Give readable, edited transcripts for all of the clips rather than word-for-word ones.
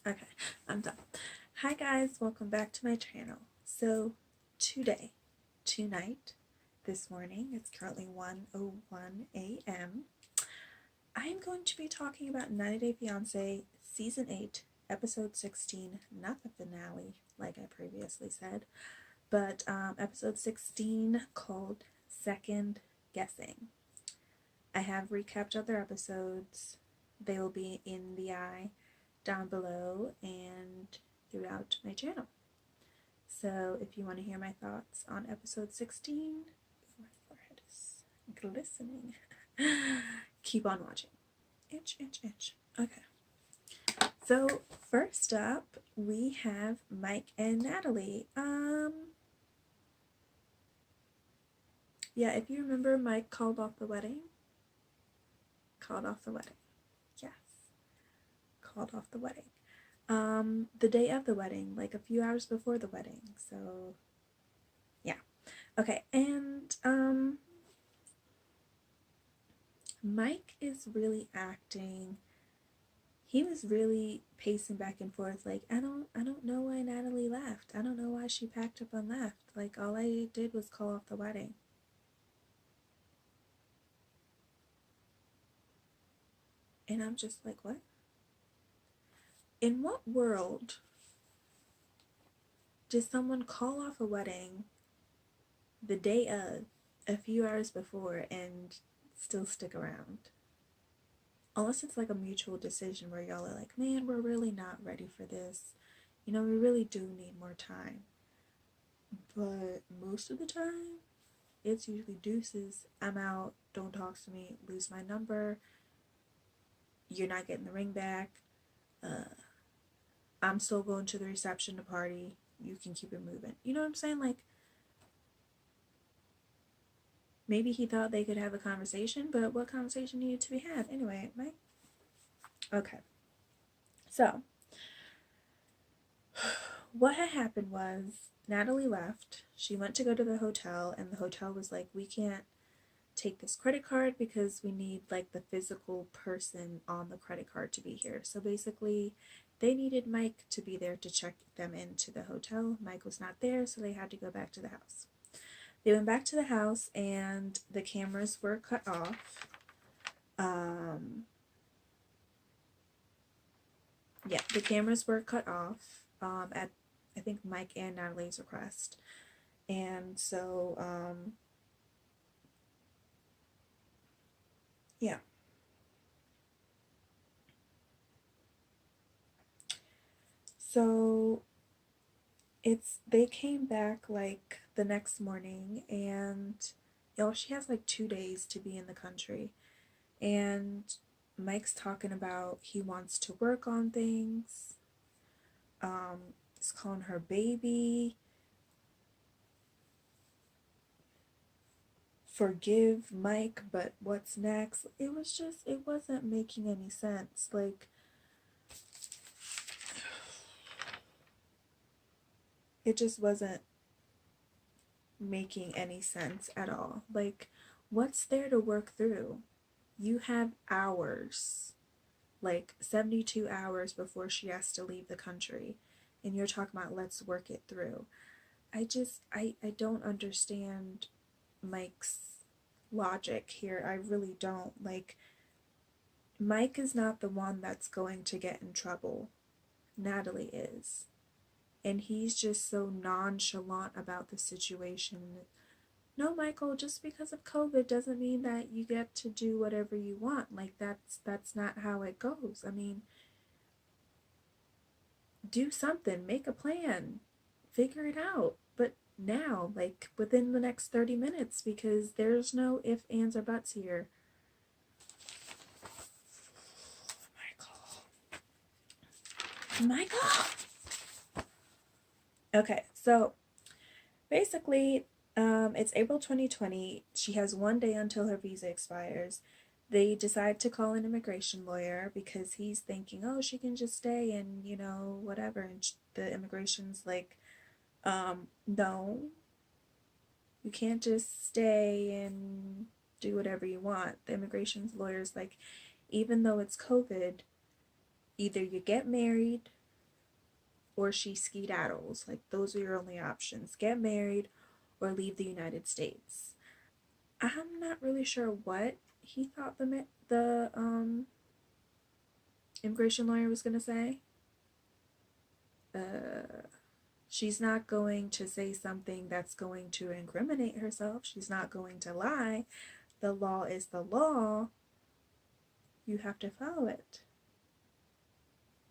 Okay, I'm done. Hi guys, welcome back to my channel. So tonight, this morning, it's currently 1:01 a.m. I am going to be talking about 90 Day Fiancé Season 8, Episode 16, not the finale, like I previously said, but Episode 16 called Second Guessing. I have recapped other episodes. They will be in the eye down below and throughout my channel. So if you want to hear my thoughts on episode 16, my forehead is glistening. Keep on watching. Itch, itch, itch. Okay. So first up, we have Mike and Natalie. Yeah, if you remember, Mike called off the wedding. Yes. Called off the wedding. The day of the wedding, like a few hours before the wedding. So yeah. Okay, and Mike is really acting. He was really pacing back and forth like, I don't know why Natalie left. I don't know why she packed up and left. Like, all I did was call off the wedding. And I'm just like, what? In what world did someone call off a wedding the day of, a few hours before, and still stick around? Unless it's like a mutual decision where y'all are like, man, we're really not ready for this. You know, we really do need more time. But most of the time, it's usually deuces. I'm out. Don't talk to me. Lose my number. You're not getting the ring back. I'm still going to the reception to party. You can keep it moving. You know what I'm saying? Like, maybe he thought they could have a conversation, but what conversation needed to be had? Anyway, Mike. Okay. So, what had happened was Natalie left. She went to go to the hotel, and the hotel was like, we can't take this credit card because we need like the physical person on the credit card to be here. So basically, they needed Mike to be there to check them into the hotel. Mike was not there, so they had to go back to the house. They went back to the house, and the cameras were cut off. Yeah, the cameras were cut off at, I think, Mike and Natalie's request. And so, yeah. So they came back like the next morning, and she has like 2 days to be in the country. And Mike's talking about he wants to work on things. He's calling her baby. Forgive Mike, but what's next? It wasn't making any sense. Like, it just wasn't making any sense at all. Like, what's there to work through? You have hours, like 72 hours before she has to leave the country, and you're talking about let's work it through. I don't understand Mike's logic here. I really don't. Like, Mike is not the one that's going to get in trouble. Natalie is. And he's just so nonchalant about the situation. No, Michael, just because of COVID doesn't mean that you get to do whatever you want. Like, that's not how it goes. I mean, do something, make a plan, figure it out. But now, like, within the next 30 minutes, because there's no ifs, ands, or buts here. Michael! Okay, so basically, it's April 2020. She has 1 day until her visa expires. They decide to call an immigration lawyer because he's thinking, oh, she can just stay and, whatever. And the immigration's like, no, you can't just stay and do whatever you want. The immigration's lawyer's like, even though it's COVID, either you get married or she skedaddles. Like, those are your only options: get married or leave the United States. I'm not really sure what he thought the immigration lawyer was gonna say. She's not going to say something that's going to incriminate herself. She's not going to lie. The law is the law. You have to follow it.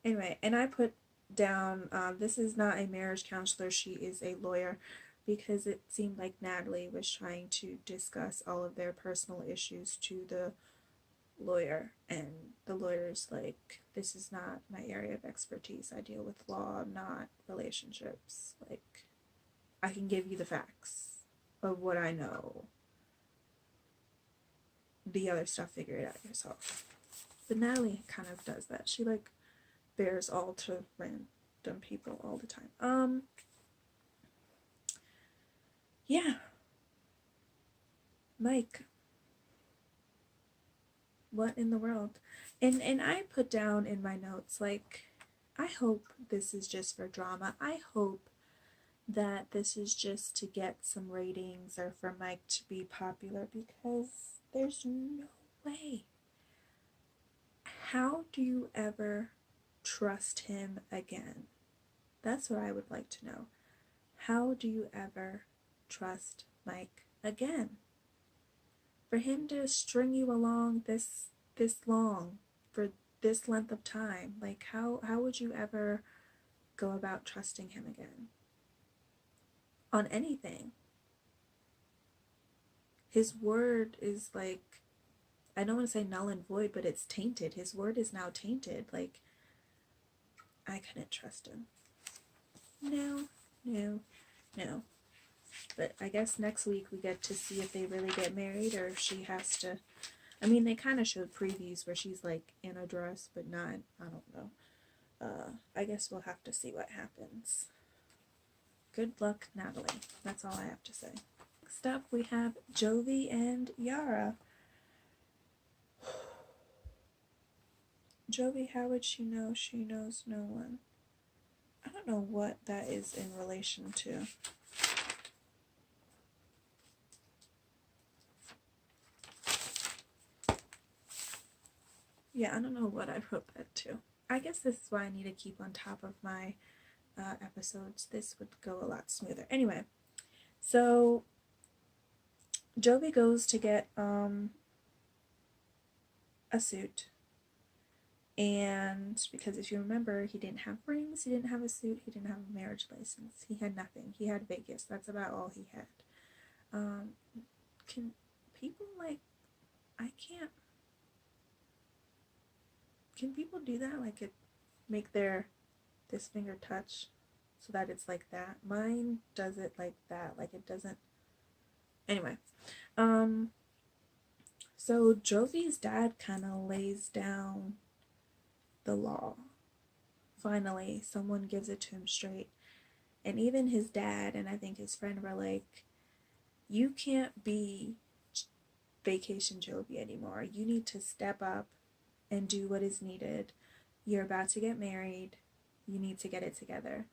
Anyway, and I put down, this is not a marriage counselor, she is a lawyer, because it seemed like Natalie was trying to discuss all of their personal issues to the lawyer, and the lawyer's like, this is not my area of expertise. I deal with law, not relationships. Like, I can give you the facts of what I know. The other stuff, figure it out yourself. But Natalie kind of does that. She like bears all to random people all the time. Yeah. Mike. What in the world? And I put down in my notes, like, I hope this is just for drama. I hope that this is just to get some ratings or for Mike to be popular, because there's no way. How do you ever trust him again? That's what I would like to know. How do you ever trust Mike again? For him to string you along this long, for this length of time, like, how would you ever go about trusting him again? On anything. His word is like, I don't want to say null and void, but it's tainted. His word is now tainted. Like, I couldn't trust him. No. But I guess next week we get to see if they really get married, or if she has to. I mean, they kind of showed previews where she's like in a dress, but not, I don't know. I guess we'll have to see what happens. Good luck, Natalie. That's all I have to say. Next up, we have Jovi and Yara. Jovi, how would she know she knows no one? I don't know what that is in relation to. Yeah, I don't know what I wrote that to. I guess this is why I need to keep on top of my episodes. This would go a lot smoother. Anyway, so Jovi goes to get a suit, and because if you remember, he didn't have rings, he didn't have a suit, he didn't have a marriage license, he had nothing. He had Vegas. That's about all he had. Can people, like, I can't. Can people do that? Like, it make this finger touch so that it's like that? Mine does it like that. Like, it doesn't. Anyway, so Jovi's dad kind of lays down the law. Finally, someone gives it to him straight. And even his dad and I think his friend were like, you can't be Vacation Jovi anymore. You need to step up and do what is needed. You're about to get married. You need to get it together.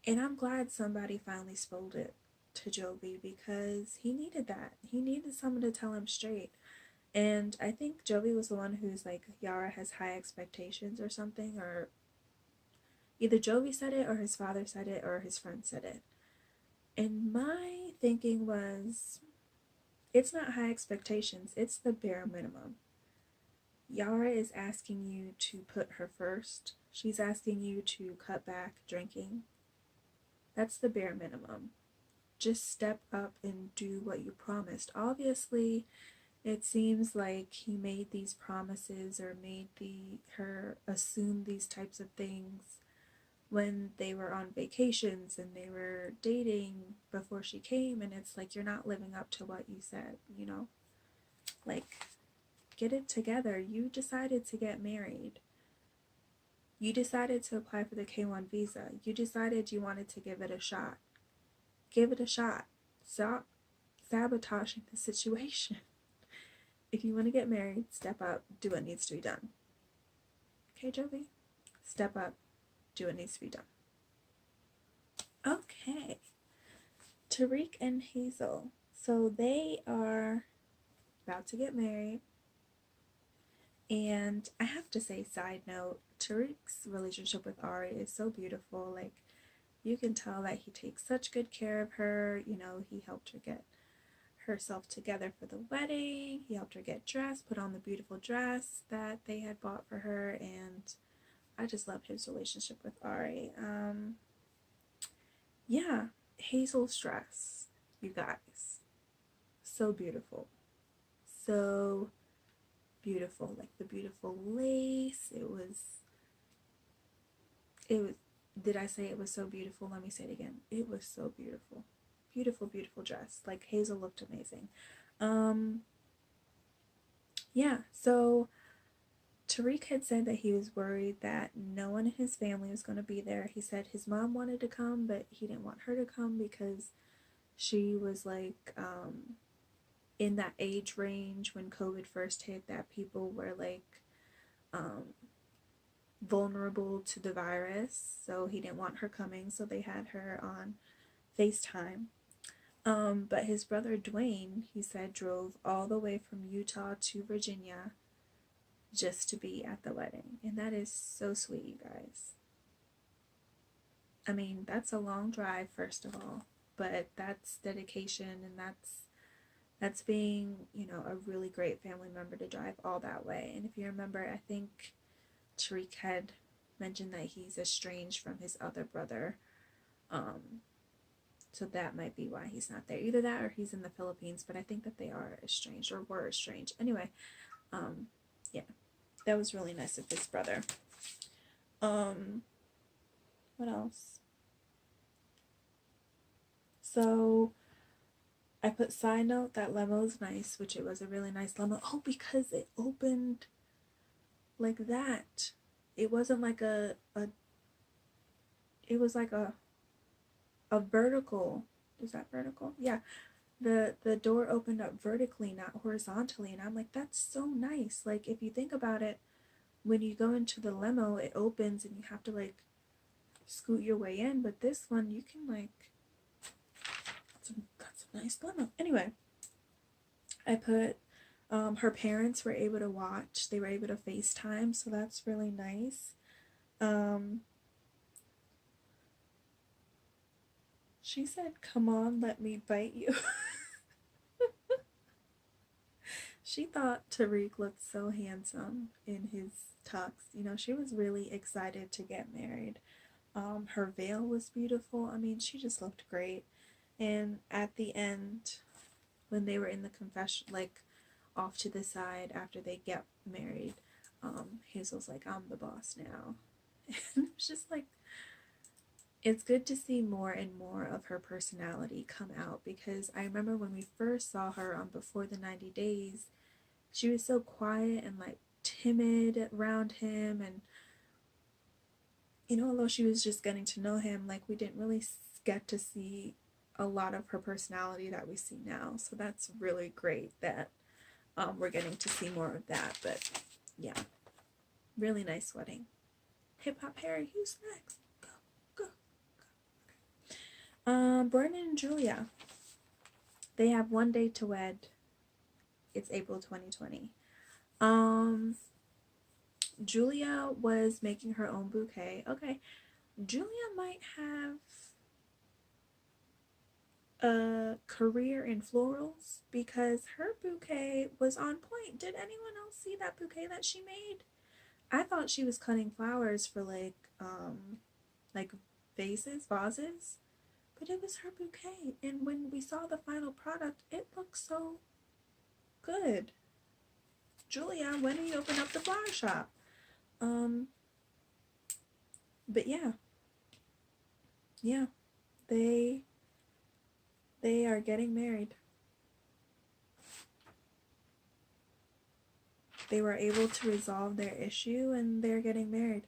And I'm glad somebody finally spoke it to Jovi, because he needed that. He needed someone to tell him straight. And I think Jovi was the one who's like, Yara has high expectations or something, or either Jovi said it or his father said it or his friend said it. And my thinking was, it's not high expectations, it's the bare minimum. Yara is asking you to put her first. She's asking you to cut back drinking. That's the bare minimum. Just step up and do what you promised. Obviously, it seems like he made these promises or made her assume these types of things when they were on vacations and they were dating before she came, and it's like, you're not living up to what you said, you know? Like, get it together. You decided to get married. You decided to apply for the K1 visa. You decided you wanted to give it a shot. Give it a shot. Stop sabotaging the situation. If you want to get married, step up. Do what needs to be done. Okay, Jovi? Step up. do what needs to be done. Okay. Tariq and Hazel. So they are about to get married. And I have to say, side note, Tariq's relationship with Ari is so beautiful. Like, you can tell that he takes such good care of her. You know, he helped her get herself together for the wedding. He helped her get dressed, put on the beautiful dress that they had bought for her, and I just love his relationship with Ari. Yeah, Hazel's dress, you guys, so beautiful, so beautiful. Like the beautiful lace. It was. Did I say it was so beautiful? Let me say it again. It was so beautiful. Beautiful, beautiful dress. Like, Hazel looked amazing. Yeah, so Tariq had said that he was worried that no one in his family was going to be there. He said his mom wanted to come, but he didn't want her to come because she was like in that age range when COVID first hit, that people were like vulnerable to the virus. So he didn't want her coming, so they had her on FaceTime. But his brother Dwayne, he said, drove all the way from Utah to Virginia just to be at the wedding. And that is so sweet, you guys. I mean, that's a long drive, first of all, but that's dedication, and that's being, you know, a really great family member to drive all that way. And if you remember, I think Tariq had mentioned that he's estranged from his other brother. So that might be why he's not there. Either that or he's in the Philippines, but I think that they are estranged or were estranged. Anyway, yeah, that was really nice of his brother. What else? So I put side note that lemo's nice, which it was a really nice lemo. Oh, because it opened like that. It wasn't like it was like a vertical. Is that vertical? Yeah. The door opened up vertically, not horizontally, and I'm like, that's so nice. Like, if you think about it, when you go into the limo, it opens and you have to like scoot your way in, but this one you can like, that's a nice limo. Anyway, I put her parents were able to watch, they were able to FaceTime, so that's really nice. She said, come on, let me bite you. She thought Tariq looked so handsome in his tux. You know, she was really excited to get married. Her veil was beautiful. I mean, she just looked great. And at the end, when they were in the confession, like off to the side after they get married, Hazel's like, I'm the boss now. And it was just like, it's good to see more and more of her personality come out, because I remember when we first saw her on Before the 90 Days, she was so quiet and like timid around him, and you know, although she was just getting to know him, like we didn't really get to see a lot of her personality that we see now. So that's really great that we're getting to see more of that. But yeah, really nice wedding. Hip Hop Harry, who's next? Go. Bonnet and Julia, they have one day to wed. It's April 2020. Julia was making her own bouquet. Okay, Julia might have a career in florals because her bouquet was on point. Did anyone else see that bouquet that she made? I thought she was cutting flowers for like vases, but it was her bouquet. And when we saw the final product, it looked so good. Julia, when do you open up the flower shop? But yeah, they are getting married. They were able to resolve their issue and they're getting married.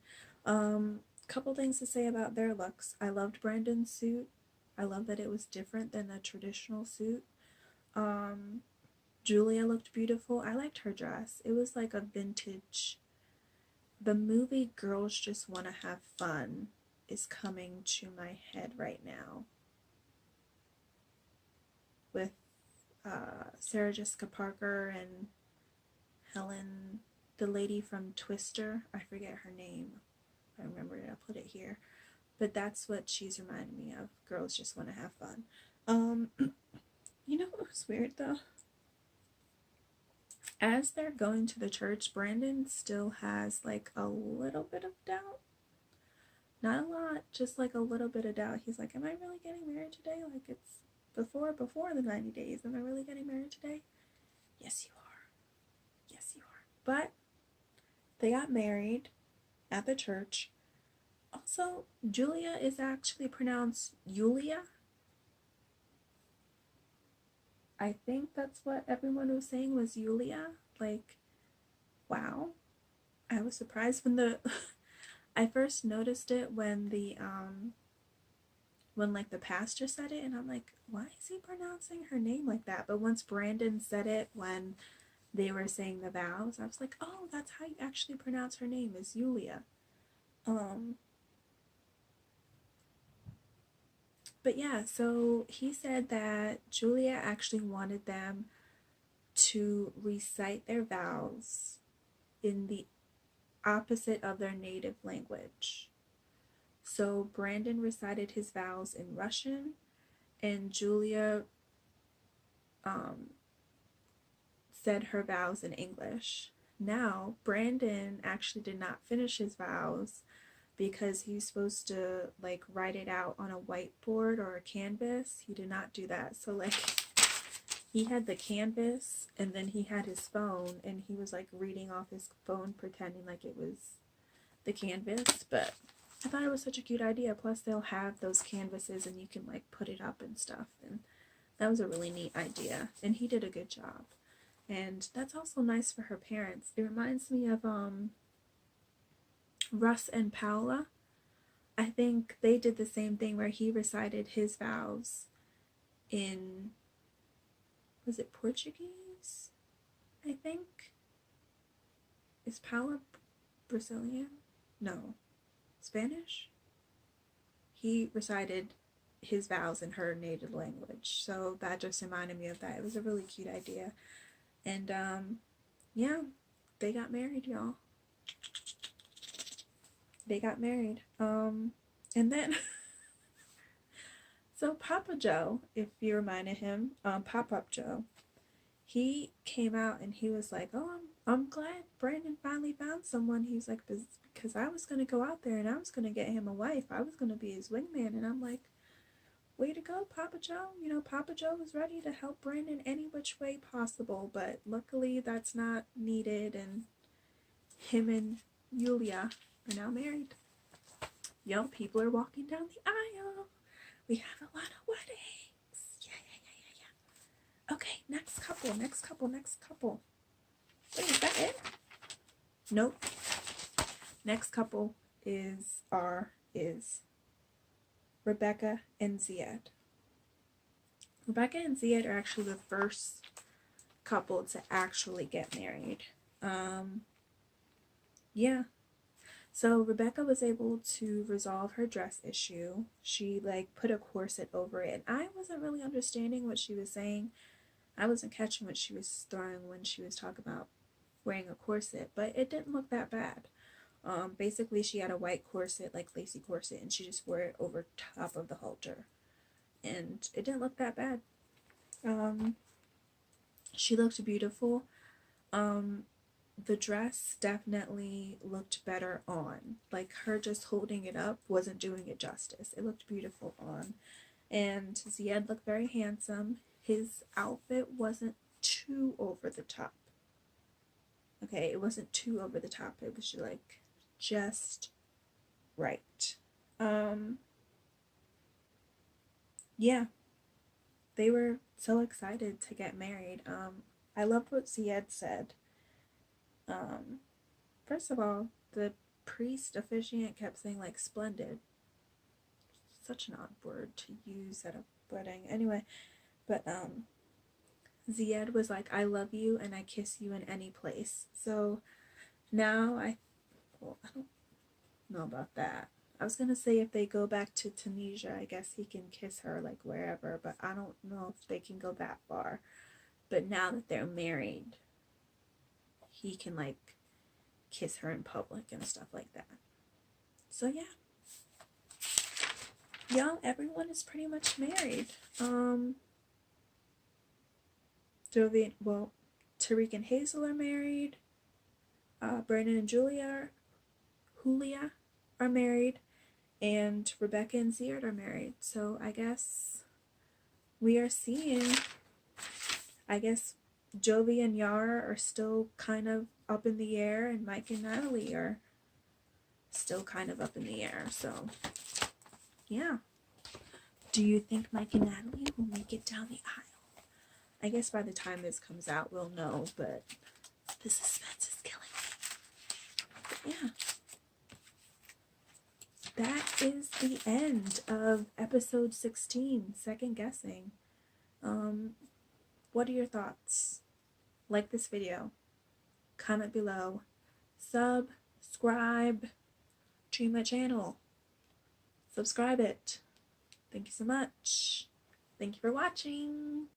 Couple things to say about their looks. I loved Brandon's suit. I love that it was different than a traditional suit. Julia looked beautiful. I liked her dress. It was like a vintage the movie Girls Just Want to Have Fun is coming to my head right now with Sarah Jessica Parker and Helen, the lady from Twister. I forget her name. I remember it. I'll put it here. But that's what she's reminding me of. Girls Just Want to Have Fun. You know what was weird though? As they're going to the church, Brandon still has like a little bit of doubt. Not a lot, just like a little bit of doubt. He's like, am I really getting married today? Like, it's before the 90 days. Am I really getting married today? Yes, you are. Yes, you are. But they got married at the church. Also, Julia is actually pronounced Yulia. I think that's what everyone was saying was Yulia. Like, wow. I was surprised when I first noticed it when like the pastor said it, and I'm like, why is he pronouncing her name like that? But once Brandon said it when they were saying the vows, I was like, oh, that's how you actually pronounce her name, is Yulia. But yeah, so he said that Julia actually wanted them to recite their vows in the opposite of their native language. So Brandon recited his vows in Russian, and Julia said her vows in English. Now, Brandon actually did not finish his vows because he's supposed to like write it out on a whiteboard or a canvas. He did not do that. So like he had the canvas and then he had his phone and he was like reading off his phone pretending like it was the canvas. But I thought it was such a cute idea. Plus they'll have those canvases and you can like put it up and stuff, and that was a really neat idea, and he did a good job. And that's also nice for her parents. It reminds me of Russ and Paula. I think they did the same thing where he recited his vows in, was it Portuguese? I think. Is Paula Brazilian? No. Spanish? He recited his vows in her native language. So that just reminded me of that. It was a really cute idea. And yeah, they got married, y'all. They got married. And then so Papa Joe, if you reminded him, Pop-Up Joe, he came out and he was like, oh, I'm glad Brandon finally found someone. He's like, because I was going to go out there and I was going to get him a wife. I was going to be his wingman. And I'm like, way to go, Papa Joe. You know, Papa Joe was ready to help Brandon any which way possible, but luckily that's not needed, and him and Yulia are now married. Yo, people are walking down the aisle. We have a lot of weddings. Yeah. Okay, next couple. Wait, is that it? Nope. Next couple is Rebecca and Ziad. Rebecca and Ziad are actually the first couple to actually get married. Yeah. So Rebecca was able to resolve her dress issue. She like put a corset over it, and I wasn't really understanding what she was saying. I wasn't catching what she was throwing when she was talking about wearing a corset, but it didn't look that bad. Basically she had a white corset, like lacy corset, and she just wore it over top of the halter, and it didn't look that bad. She looked beautiful. The dress definitely looked better on. Like, her just holding it up wasn't doing it justice. It looked beautiful on. And Ziad looked very handsome. His outfit wasn't too over the top. Okay, it wasn't too over the top. It was like just right. Yeah, they were so excited to get married. I loved what Ziad said. First of all, the priest officiant kept saying like splendid. Such an odd word to use at a wedding. Anyway, but Ziad was like, I love you and I kiss you in any place. So now Well, I don't know about that. I was gonna say if they go back to Tunisia, I guess he can kiss her like wherever, but I don't know if they can go that far. But now that they're married, he can like kiss her in public and stuff like that. So yeah. Y'all, everyone is pretty much married. Tariq and Hazel are married. Brandon and Julia are married. And Rebecca and Ziard are married. So I guess we are seeing, Jovi and Yara are still kind of up in the air, and Mike and Natalie are still kind of up in the air. So yeah. Do you think Mike and Natalie will make it down the aisle? I guess by the time this comes out, we'll know, but the suspense is killing me. But yeah. That is the end of episode 16, Second Guessing. What are your thoughts? Like this video. Comment below. Subscribe to my channel. Subscribe it. Thank you so much. Thank you for watching.